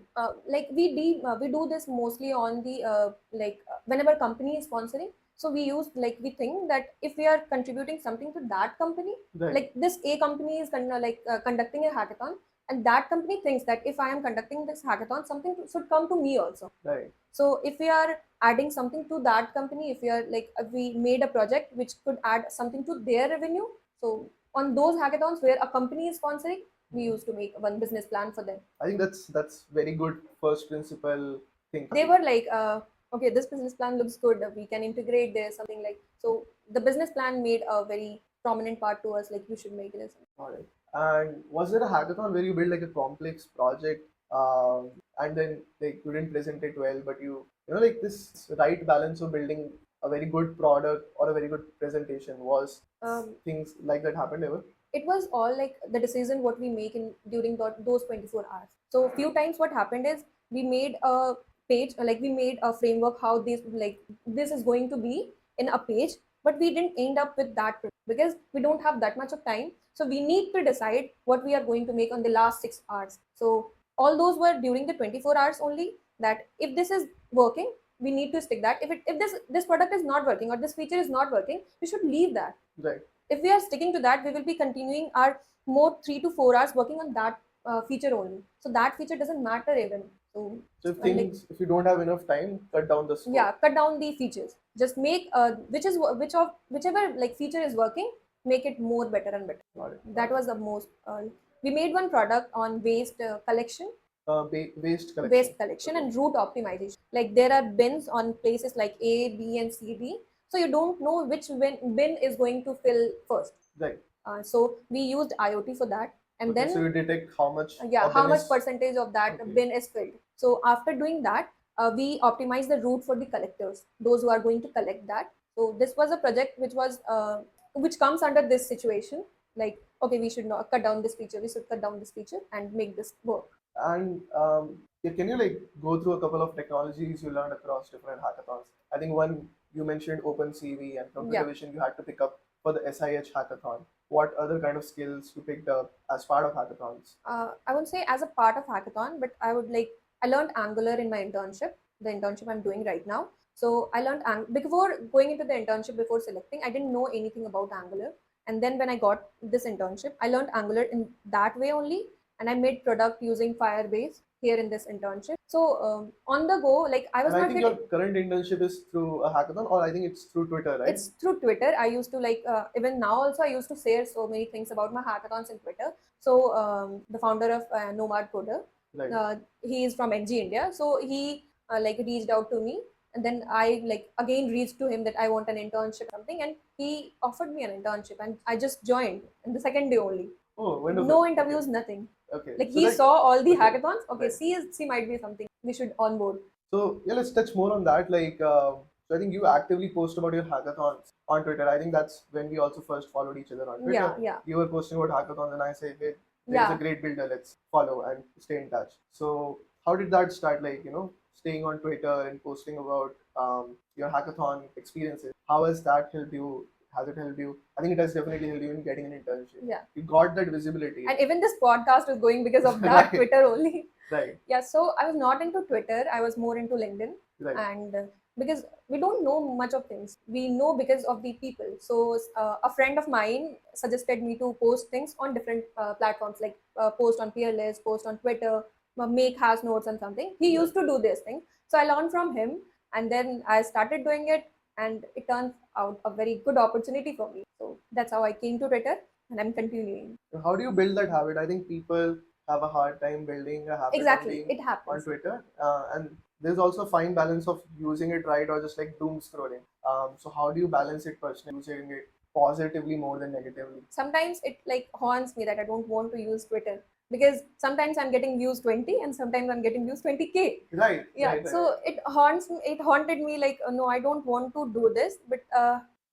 like we do this mostly on the whenever company is sponsoring. So we use, like, we think that if we are contributing something to that company, Right, like this A company is conducting a hackathon, and that company thinks that if I am conducting this hackathon, something should come to me also. right. So if we are adding something to that company, if we made a project which could add something to their revenue, so on those hackathons where a company is sponsoring, we used to make one business plan for them. I think that's very good first principle They thinking. were like, okay, this business plan looks good, we can integrate this, something like. So the business plan made a very prominent part to us, like you should make this. All right. And was there a hackathon where you build like a complex project, and then like you didn't present it well, but like this right balance of building a very good product or a very good presentation, was um, things like that happened ever? it was all like the decision what we make in during those 24 hours. So few times what happened is we made a page, like we made a framework how this is going to be in a page, but we didn't end up with that because we don't have that much of time. So we need to decide what we are going to make on the last 6 hours. So all those were during the 24 hours only, that if this is working, we need to stick that. If this product is not working or this feature is not working, we should leave that. Right. If we are sticking to that, we will be continuing our more 3 to 4 hours working on that feature only. So that feature doesn't matter even. So So like, if you don't have enough time, cut down the yeah, scope. cut down the features. Just make whichever like feature is working, make it more better and better. Got it. Got That it. was the most. We made one product on Waste collection. waste collection Okay. and route optimization. Like there are bins on places like A, B, and C, D. So you don't know which bin is going to fill first. Right. So we used IoT for that, and Okay. So then you detect how much yeah, a how bin much is. percentage of that Okay. bin is filled. So after doing that, we optimize the route for the collectors, those who are going to collect that. So this was a project which comes under this situation. Like, okay, we should not cut down this feature. We should cut down this feature and make this work. And yeah, can you like go through a couple of technologies you learned across different hackathons? I think one you mentioned OpenCV and computer Yeah. vision you had to pick up for the SIH hackathon. What other kind of skills you picked up as part of hackathons? I wouldn't say as a part of hackathon, but I learned Angular in my internship, the internship I'm doing right now. So I learned before going into the internship, before selecting, I didn't know anything about Angular. And then when I got this internship, I learned Angular in that way only, and I made product using Firebase here in this internship. So on the go, like I was And I not think your getting. current internship is through a hackathon, or I think it's through Twitter, right? It's through Twitter. I used to even now also I used to share so many things about my hackathons in Twitter. So the founder of NomadCoder, Right. he is from NG India. So he reached out to me, and then I again reached to him that I want an internship something, and he offered me an internship, and I just joined in the second day only. Oh, No wonderful. Okay. interviews, nothing. Okay. Like So he like, saw all the okay. hackathons. Okay, Right. she might be something we should onboard. So yeah, let's touch more on that. Like, so I think you actively post about your hackathons on Twitter. I think that's when we also first followed each other on Twitter. Yeah, yeah, You were posting about hackathons, and I say, hey, there is a yeah. great builder. Let's follow and stay in touch. So how did that start? Like, staying on Twitter and posting about your hackathon experiences. How has that helped you? Has it helped you? I think it has definitely helped you in getting an internship. Yeah. You got that visibility. And even this podcast is going because of that Right. Twitter only. Right. Yeah, so I was not into Twitter, I was more into LinkedIn. Right. And because we don't know much of things, we know because of the people. So a friend of mine suggested me to post things on different platforms, like post on Peerless, post on Twitter, make hash notes and something. He used to do this thing. So I learned from him, and then I started doing it, and it turned out a very good opportunity for me. So that's how I came to Twitter, and I'm continuing. How do you build that habit? I think people have a hard time building a habit on Exactly, being it on happens. Twitter, and there's also a fine balance of using it right or just like doom scrolling. So how do you balance it personally, using it positively more than negatively? Sometimes it like haunts me that I don't want to use Twitter. because sometimes I'm getting views 20 and sometimes I'm getting views 20K. Right. Yeah, Right. so Right. it haunted me, like, no, I don't want to do this, but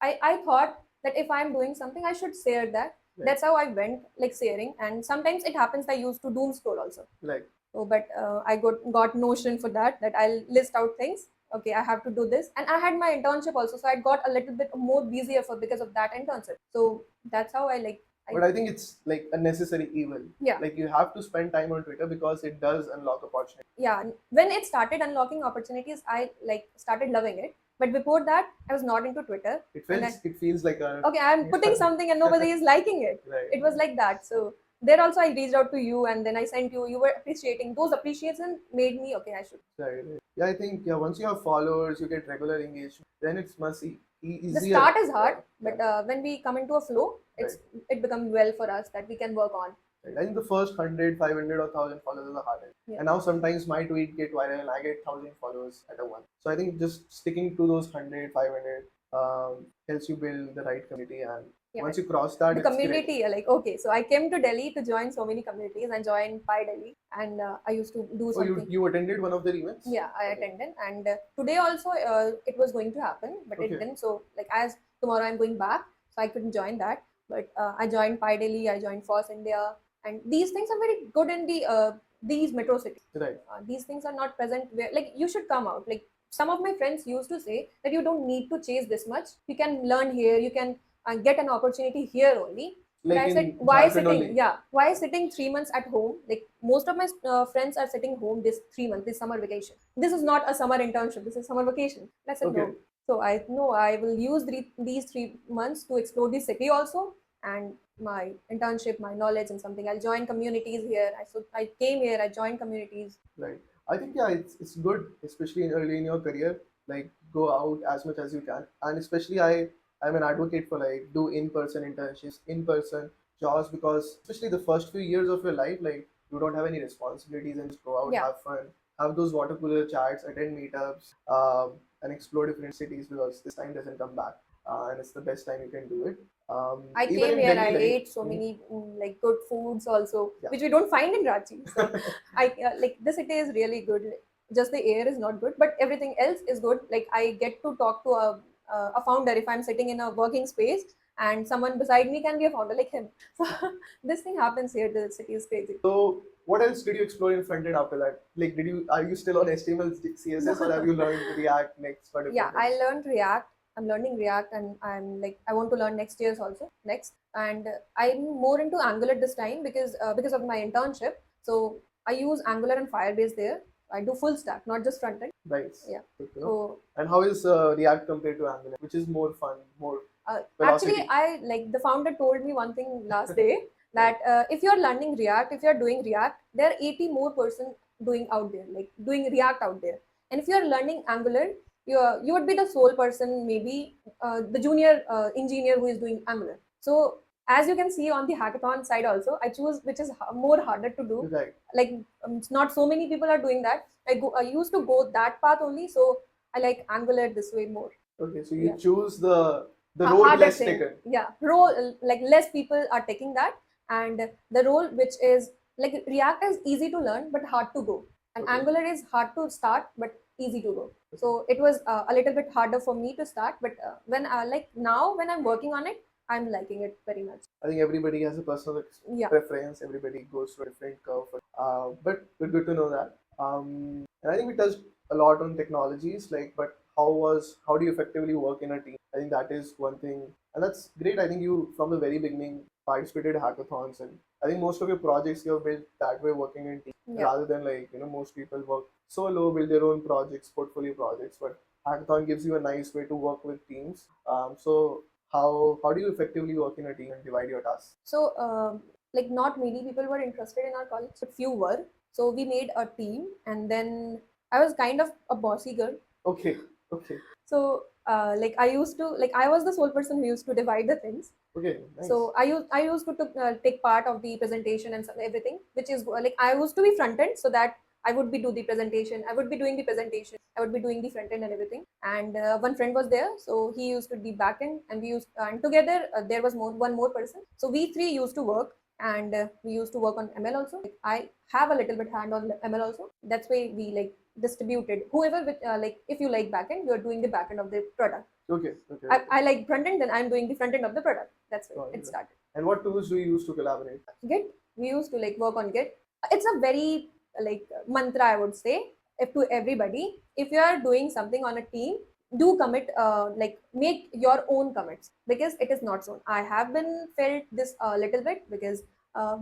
I thought that if I'm doing something, I should share that. Right. That's how I went, like, sharing. And sometimes it happens I used to doom scroll also. Right. So, but I got notion for that I'll list out things. Okay, I have to do this, and I had my internship also, so I got a little bit more busier for because of that internship. So that's how But I think it's like a necessary evil. yeah. Like you have to spend time on Twitter because it does unlock opportunity. Yeah, when it started unlocking opportunities, I like started loving it. But before that, I was not into Twitter. It feels like a Okay, I'm putting something and nobody is liking it. right. It was like that. So there also I reached out to you, and then I sent you. You were appreciating. Those appreciation made me okay. I should. Right. Right. Yeah, I think once you have followers, you get regular engagement. Then it's much The easier. start is hard, Yeah. but when we come into a flow, it becomes well for us that we can work on. Right. I think the first 100, 500 or 1,000 followers are the hardest. Yeah. And now sometimes my tweet get viral and I get 1,000 followers at a once. So I think just sticking to those 100, 500 helps you build the right community. And Yeah. once you cross that, The it's community, great. like, okay, so I came to Delhi to join so many communities. I joined Pi Delhi, and I used to do Oh, something. you attended one of their events? Yeah, I Okay. attended, and today also it was going to happen, but it Okay. didn't. So, like, as tomorrow I'm going back, so I couldn't join that. But I joined Pi Delhi, I joined Force India, and these things are very good in these metro cities. Right. These things are not present where, like, you should come out. Like, some of my friends used to say that you don't need to chase this much. You can learn here. You can get an opportunity here only. But Like I said, in why Jharkhand sitting? only. Yeah, why sitting 3 months at home? Like, most of my friends are sitting home this 3 months, this summer vacation. This is not a summer internship. This is summer vacation. I said Okay. no. So I know I will use these 3 months to explore the city also, and my internship, my knowledge, and something. I'll join communities here. I came here. I joined communities. Right. I think it's good, especially early in your career. Like go out as much as you can, and especially I'm an advocate for like do in-person internships, in-person jobs because especially the first few years of your life, like you don't have any responsibilities and just go out, Yeah. have fun, have those water cooler chats, attend meetups, and explore different cities because this time doesn't come back, and it's the best time you can do it. I Even came in here. I Delhi, like ate so many like good foods also, yeah. which we don't find in Ranchi. So I like the city is really good. Just the air is not good, but everything else is good. Like, I get to talk to a founder if I'm sitting in a working space, and someone beside me can be a founder like him. So this thing happens here. The city is crazy. So, what else did you explore in front end after that? Like, are you still on HTML, CSS, or have you learned React next for Yeah, different I things? learned React. I'm learning React, and I'm like, I want to learn next year's also next. And I'm more into Angular this time because of my internship. So I use Angular and Firebase there. I do full stack, not just front end. Nice. Yeah. Good to know. So And how is React compared to Angular? Which is more fun, more actually, velocity? I like the founder told me one thing last day that if you're learning React, if you're doing React, there are 80 more person doing out there, like doing React out there. And if you're learning Angular, you would be the sole person, maybe the junior engineer who is doing Angular. So as you can see on the hackathon side also, I choose which is more harder to do. Right. Like, it's not so many people are doing that. I used to go that path only, so I like Angular this way more. Okay, so you Yeah. choose the road Harder less thing. taken. Yeah, role, like, less people are taking that, and the role which is like React is easy to learn but hard to go, and Okay. Angular is hard to start but easy to go. So it was a little bit harder for me to start, but when like now when I'm working on it, I'm liking it very much. I think everybody has a personal Yeah. preference. Everybody goes through a different curve. But good to know that. And I think we touched a lot on technologies, like, but how do you effectively work in a team? I think that is one thing, and that's great. I think you from the very beginning participated hackathons, and I think most of your projects you have built that way, working in team, Yeah. rather than like most people work solo, build their own projects, portfolio projects. But hackathon gives you a nice way to work with teams. So how do you effectively work in a team and divide your tasks? So like, not many people were interested in our college, but few were. So we made a team, and then I was kind of a bossy girl. Okay, okay, So like, I was the sole person who used to divide the things. okay, nice. So I used to take part of the presentation and everything, which is like, I used to be front end, so that I would be do the presentation. I would be doing the presentation. I would be doing the front end and everything. And one friend was there, so he used to be back end, and we used and together there was one more person. So we three used to work, and we used to work on ML also. Like, I have a little bit hand on ML also. That's why we like distributed whoever with like if you like backend, you're doing the backend of the product. Okay. Okay. I like front end, then I'm doing the front end of the product. That's why Got it it. started. And what tools do you use to collaborate? Git, we used to like work on Git. It's a very like mantra, I would say, if to everybody. If you are doing something on a team, do commit like make your own commits, because it is not so. I have been felt this a little bit because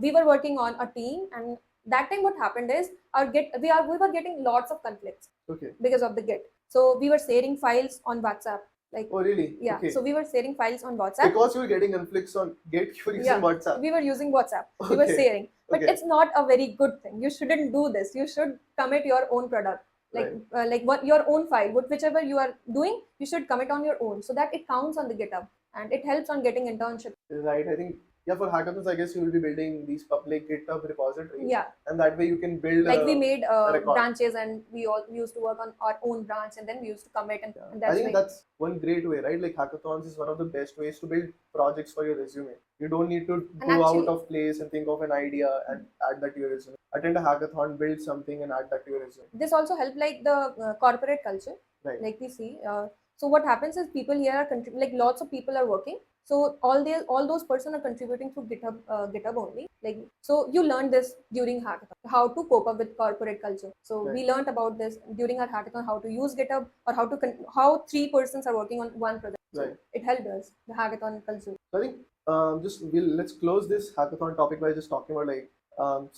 we were working on a team, and that time what happened is our Git we were getting lots of conflicts Okay. because of the Git. So we were sharing files on WhatsApp. Like, Oh, really? yeah, Okay. so we were sharing files on WhatsApp. Because you were getting conflicts on Git, you were using Yeah, WhatsApp. we were using WhatsApp. We were Okay. sharing, but Okay. it's not a very good thing. You shouldn't do this. You should commit your own product, like Right. like what your own file, whichever you are doing, you should commit on your own so that it counts on the GitHub and it helps on getting internship. Right. I think, yeah, for hackathons, I guess you will be building these public GitHub repositories. Yeah, And that way you can build like we made a record. branches, and we used to work on our own branch, and then we used to commit, and, Yeah. and I that's think why. that's one great way, right? Like hackathons is one of the best ways to build projects for your resume. You don't need to And go actually, out of place and think of an idea and add that to your resume. Attend a hackathon, build something and add that to your resume. this also helped like the corporate culture, Right. like we see. So what happens is people here are like lots of people are working, so all those person are contributing through GitHub only. Like, so you learn this during hackathon, how to cope up with corporate culture. So Right. we learned about this during our hackathon, how to use GitHub, or how three persons are working on one project. So Right. it helped us, the hackathon culture. So I think let's close this hackathon topic by just talking about like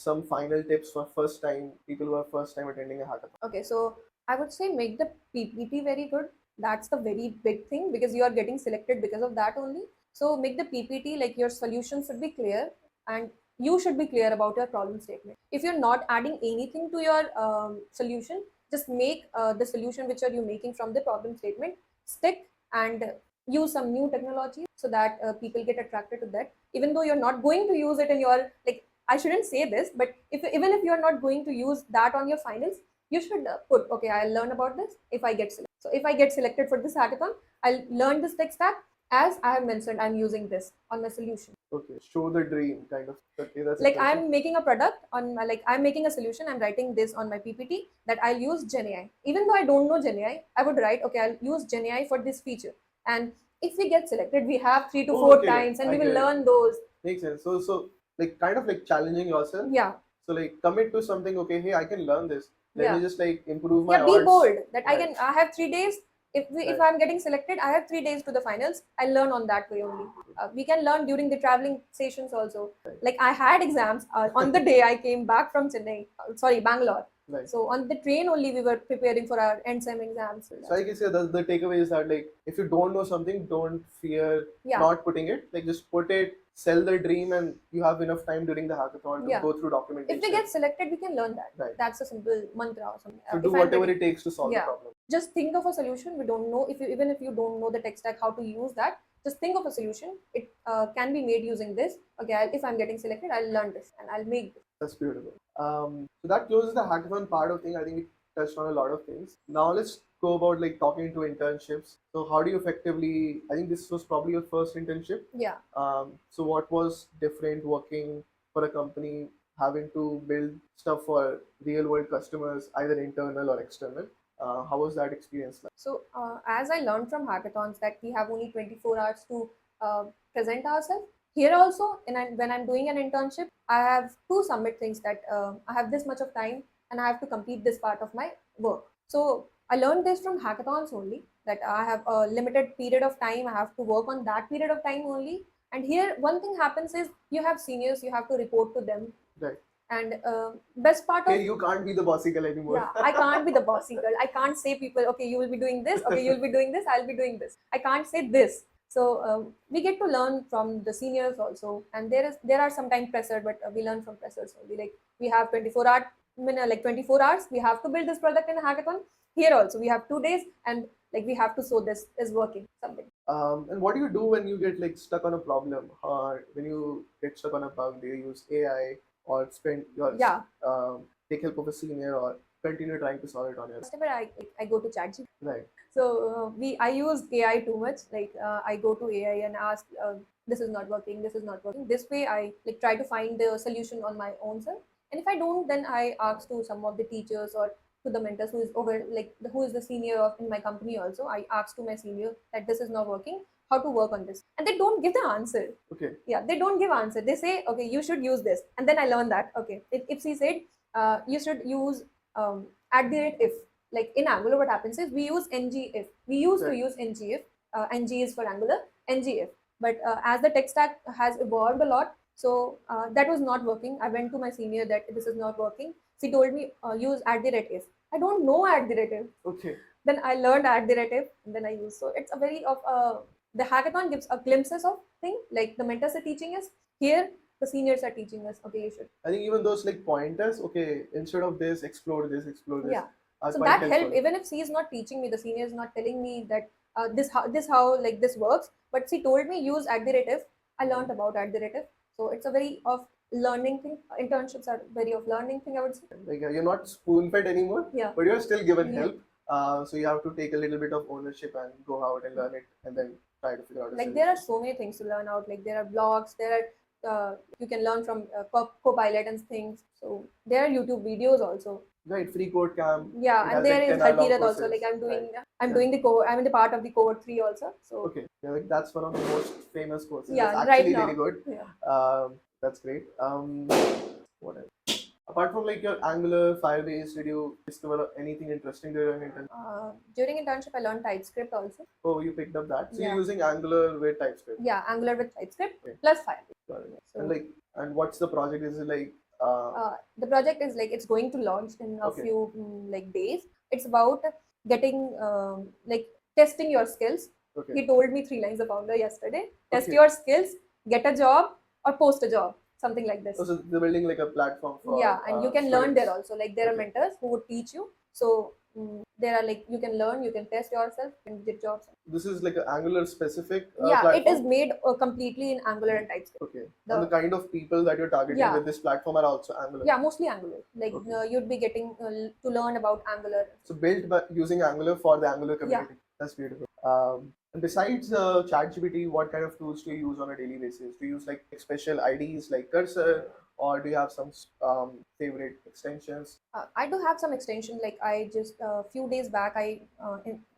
some final tips for first time people who are first time attending a hackathon. Okay, so I would say make the PPT very good. That's the very big thing, because you are getting selected because of that only. So make the PPT, like your solution should be clear, and you should be clear about your problem statement. If you're not adding anything to your solution, just make the solution which are you making from the problem statement stick, and use some new technology so that people get attracted to that. Even though you're not going to use it in your, like, I shouldn't say this, but even if you're not going to use that on your finals, you should put, okay, I'll learn about this if I get selected. So if I get selected for this hackathon, I'll learn this tech stack. As I have mentioned, I'm using this on my solution. Okay, show the dream kind of. Okay, that's Like, interesting. I'm making a product on my, like, I'm making a solution, I'm writing this on my PPT that I'll use GenAI. Even though I don't know GenAI, I would write, okay, I'll use GenAI for this feature. And if we get selected, we have 3 to Oh, 4 okay, times, and I we will get it. learn those. Makes sense. So like kind of like challenging yourself. Yeah. So like commit to something. Okay, hey, I can learn this. Let Yeah. me just like improve my Yeah, be odds. bold that I Right. can. I have 3 days. If Right. I'm getting selected, I have 3 days to the finals. I learn on that way only. We can learn during the traveling sessions also. Right. Like, I had exams on the day I came back from Chennai. Sorry, Bangalore. Right. So on the train only we were preparing for our end sem exams. So I guess yeah, the takeaway is that like if you don't know something, don't fear Yeah. not putting it. Like just put it, sell the dream, and you have enough time during the hackathon to Yeah. go through documentation. If we get selected, we can learn that. Right. That's a simple mantra or something. So If do I'm whatever getting- it takes to solve the Yeah. problem. Just think of a solution. We don't know, if you, even if you don't know the tech stack, how to use that, just think of a solution. It can be made using this. Okay, if I'm getting selected, I'll learn this and I'll make this. That's beautiful. So that closes the hackathon part of thing. I think we touched on a lot of things. Now let's go about like talking to internships. So how do you effectively? I think this was probably your first internship. Yeah. So what was different working for a company, having to build stuff for real world customers, either internal or external? How was that experience like? So as I learned from hackathons that we have only 24 hours to present ourselves. Here also, when I'm doing an internship, I have to submit things that I have this much of time and I have to complete this part of my work. So I learned this from hackathons only, that I have a limited period of time. I have to work on that period of time only. And here, one thing happens is you have seniors, you have to report to them. Right. And best part of, Here you can't be the bossy girl anymore. yeah, I can't be the bossy girl. I can't say people, okay, you will be doing this, okay, you'll be doing this, I'll be doing this. I can't say this. So we get to learn from the seniors also, and there are sometimes pressure, but we learn from pressures only. Like, we have 24 hours. We have to build this product in a hackathon. Here also we have 2 days, and like we have to show this is working something. And what do you do when you get like stuck on a problem, or when you get stuck on a bug? Do you use AI or spend your Yeah. take help of a senior, or continue trying to solve it on your own? First ever, I go to ChatGPT. Right. So I use AI too much. Like I go to AI and ask, this is not working. This is not working. This way, I like try to find the solution on my own self. And if I don't, then I ask to some of the teachers or to the mentors who is over like who is the senior of in my company. Also, I ask to my senior that this is not working. How to work on this? And they don't give the answer. Okay. Yeah, they don't give answer. They say, okay, you should use this, and then I learn that. Okay, if she said, you should use at the rate if, like in Angular, what happens is we use ngif. We used to Right. use ngif. Ng is for Angular, ngif. But as the tech stack has evolved a lot, so that was not working. I went to my senior that this is not working. She told me use at the rate if. I don't know at the rate if. Okay. Then I learned at the rate if, and then I use. So it's a very of the hackathon gives a glimpses of thing, like the mentors are teaching us here, the seniors are teaching us. Okay, you should. I think even those like pointers, okay, instead of this, explore this, explore this, Yeah. are So quite that helpful. helped. Even if she is not teaching me, the senior is not telling me that this how like this works, but she told me use additive. I learned about additive. So it's a very of learning thing. Internships are very of learning thing, I would say. Like you're not spoon fed anymore, Yeah. but you're still given Yeah. help. So you have to take a little bit of ownership and go out and learn it, and then try to figure out. Like there are so many things to learn out. Like there are blogs. There are you can learn from Copilot and things. So there are YouTube videos also. Right, free code camp. Yeah, It and has there like is 10-hour long Harkirat also. courses. Like I'm doing, Right. I'm Yeah. doing the code. I'm in the part of the code 3 also. So Okay, yeah, like that's one of the most famous courses. yeah, It's right actually now. really good. Yeah. That's great. What else? Apart from like your Angular, Firebase, did you discover anything interesting during internship? During internship, I learned TypeScript also. Oh, you picked up that. So Yeah. you're using Angular with TypeScript. Yeah, Angular with TypeScript Okay. plus Firebase. Got it. So And like, and what's the project? Is it like, the project is like it's going to launch in a Okay. few like days. It's about getting like testing your skills. okay, He told me 3 lines of founder yesterday. Test Okay. your skills, get a job, or post a job, something like this. oh, so they're building like a platform for Yeah, and you can learn there students. also. Like there are Okay. mentors who would teach you. So there are like you can learn, you can test yourself, and get jobs. This is like an Angular specific Yeah, it platform. is made completely in Angular and TypeScript. Okay. The- And the kind of people that you're targeting Yeah. with this platform are also Angular. Yeah, mostly Angular. Like Okay. you'd be getting to learn about Angular. So built by using Angular for the Angular community. That's beautiful. And besides ChatGPT, what kind of tools do you use on a daily basis? Do you use like special IDs like Cursor, or do you have some favorite extensions? I do have some extension. Like I just a few days back, I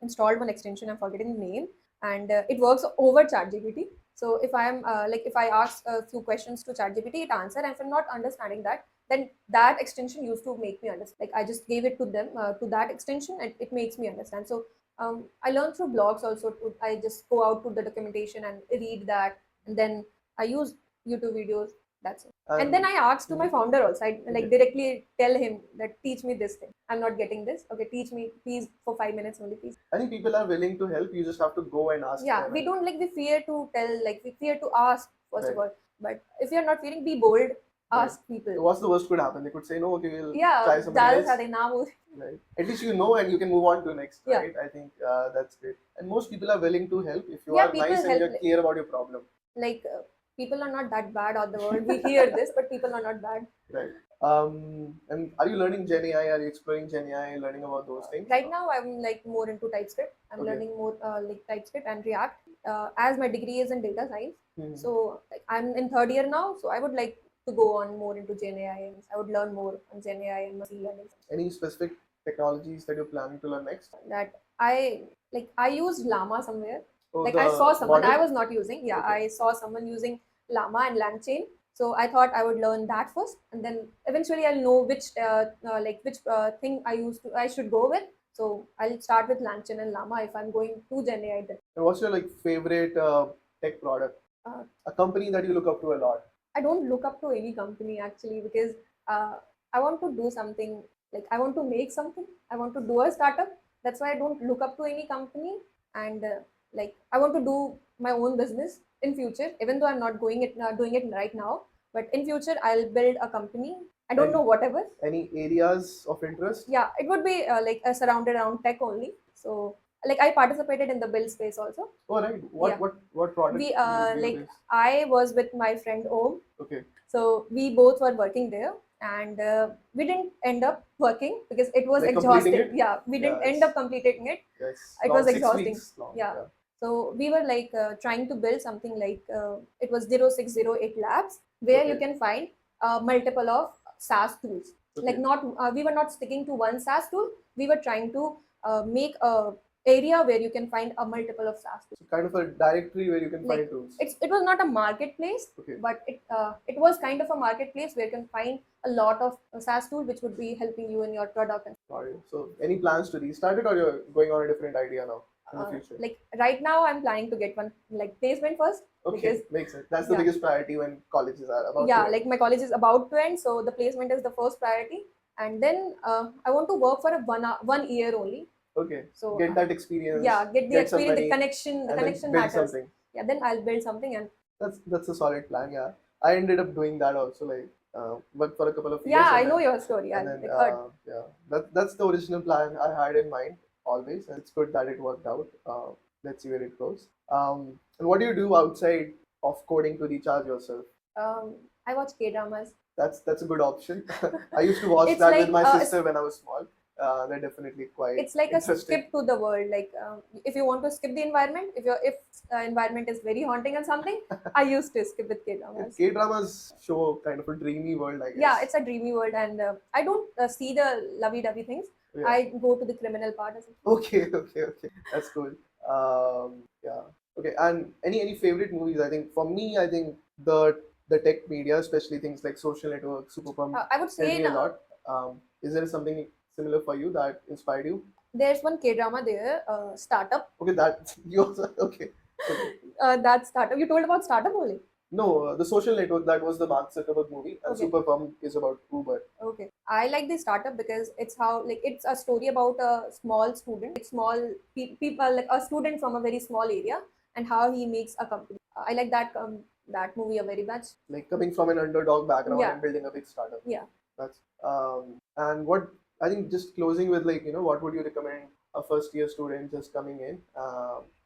installed one extension. I'm forgetting the name, and it works over ChatGPT. So if I'm like if I ask a few questions to ChatGPT, it answers. And if I'm not understanding that, then that extension used to make me understand. Like I just gave it to them to that extension, and it makes me understand. So I learn through blogs also. I just go out to the documentation and read that, and then I use YouTube videos. That's it. And then I asked to my founder also. I like Okay. directly tell him that teach me this thing. I'm not getting this. Okay, teach me please for 5 minutes only, please. I think people are willing to help. You just have to go and ask Yeah, them. we don't like we fear to tell, like we fear to ask first of Right. all. But if you're not feeling, be bold. Ask So people. what's the worst could happen? They could say no. Okay, we'll Yeah, try something ज़्यादा else. से ज़्यादा ना बोल. Right. At least you know and you can move on to next. Yeah. Right. I think that's great. And most people are willing to help if you Yeah, are people nice and help, you're like- clear about your problem. Like people are not that bad on the world. We hear this, but people are not bad. Right. And are you learning Gen AI? Are you exploring Gen AI, learning about those things? Right now, I'm like more into TypeScript. I'm Okay. learning more like TypeScript and React. As my degree is in data science, Mhm. so like, I'm in third year now. So I would like to go on more into Gen AI, and I would learn more on Gen AI and machine learning. Any specific technologies that you're planning to learn next? That I used Llama somewhere. Oh, Like the I saw someone, model? I was not using. Yeah, Okay. I saw someone using Llama and LangChain. So I thought I would learn that first, and then eventually I'll know which which thing I should go with. So I'll start with LangChain and Llama if I'm going to Gen AI. Then And what's your like favorite tech product? Uh, A company that you look up to a lot. I don't look up to any company actually because I want to do something. Like I want to make something. I want to do a startup. That's why I don't look up to any company. And like I want to do my own business in future, even though I'm not doing it right now. But in future, I'll build a company. I don't And- know whatever. Any areas of interest? Yeah, it would be like surrounded around tech only. So like I participated in the build space also. Oh, right. Yeah. What product We you like this? I was with my friend Om, Okay. so we both were working there, and we didn't end up working because it was Like completing exhausting. it? Yeah, we didn't end Yes. up completing it. Yes. It Long was six exhausting. weeks long. Yeah. Yeah. So we were like trying to build something like it was 0608 labs where you Okay. can find multiple of SaaS tools. Like Okay. not we were not sticking to one SaaS tool. We were trying to make a area where you can find a multiple of SaaS tools. So kind of a directory where you can Like find tools. it was not a marketplace, Okay. but it was kind of a marketplace where you can find a lot of SaaS tool which would be helping you in your product. Got it. So any plans to restart it, or you're going on a different idea now in the future? Like right now I'm planning to get one like placement first Okay, because makes sense. That's the yeah, biggest priority when colleges are about yeah, to end. like my college is about to end, so the placement is the first priority, and then I want to work for a 1 year only. Okay, So get that experience, yeah, get the get some experience, the money, connection, the and then connection build matters. something. Yeah, then I'll build something. And That's a solid plan. Yeah, I ended up doing that also. Like, worked for a couple of years, yeah, I know your story. I like heard. yeah, that's the original plan I had in mind always, and it's good that it worked out. Let's see where it goes. And what do you do outside of coding to recharge yourself? I watch K dramas. That's a good option. I used to watch It's that with like my sister when I was small. They're definitely quite it's like a interesting. skip to the world. Like if you want to skip the environment, if the environment is very haunting and something, I used to skip with K dramas. K dramas show kind of a dreamy world, I Yeah, guess. it's a dreamy world, and I don't see the lovey-dovey things. Yeah. I go to the criminal part as well. Okay. That's cool. Yeah. Okay. And any favorite movies? I think for me, I think the tech media, especially things like Social Network, Super Pump, I would helped say me a lot. Is there something similar for you that inspired you? there's one K drama there, Startup. Okay, that you also okay. Okay. That Startup. You told about Startup only. No, the Social Network, that was the Mark Zuckerberg movie, and Okay. Super Pump is about Uber. Okay. I like the Startup because it's how like it's a story about a small student, like small people, like a student from a very small area, and how he makes a company. I like that movie a very much. Like coming from an underdog background Yeah. and building a big startup. Yeah. That's and what I think, just closing with, like, what would you recommend a first year student just coming in?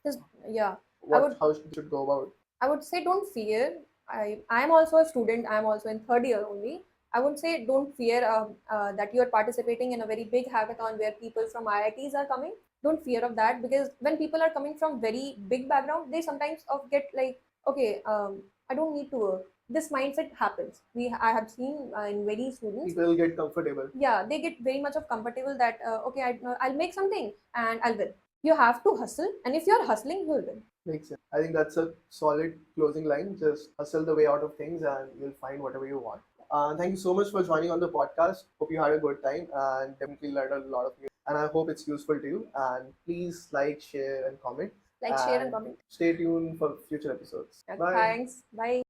Just yeah. What how should go about? I would say don't fear. I am also a student. I am also in third year only. I would say don't fear that you are participating in a very big hackathon where people from IITs are coming. Don't fear of that because when people are coming from very big background, they sometimes of get like, okay, I don't need to work. This mindset happens. I have seen in many students. People get comfortable. Yeah, they get very much of comfortable that okay, I'll make something and I'll win. You have to hustle, and if you're hustling, you'll win. Makes sense. I think that's a solid closing line. Just hustle the way out of things and you'll find whatever you want. Thank you so much for joining on the podcast. Hope you had a good time and definitely learned a lot of new. And I hope it's useful to you. And please like, share, and comment. Like, share, and comment. Stay tuned for future episodes. Bye. Thanks. Bye.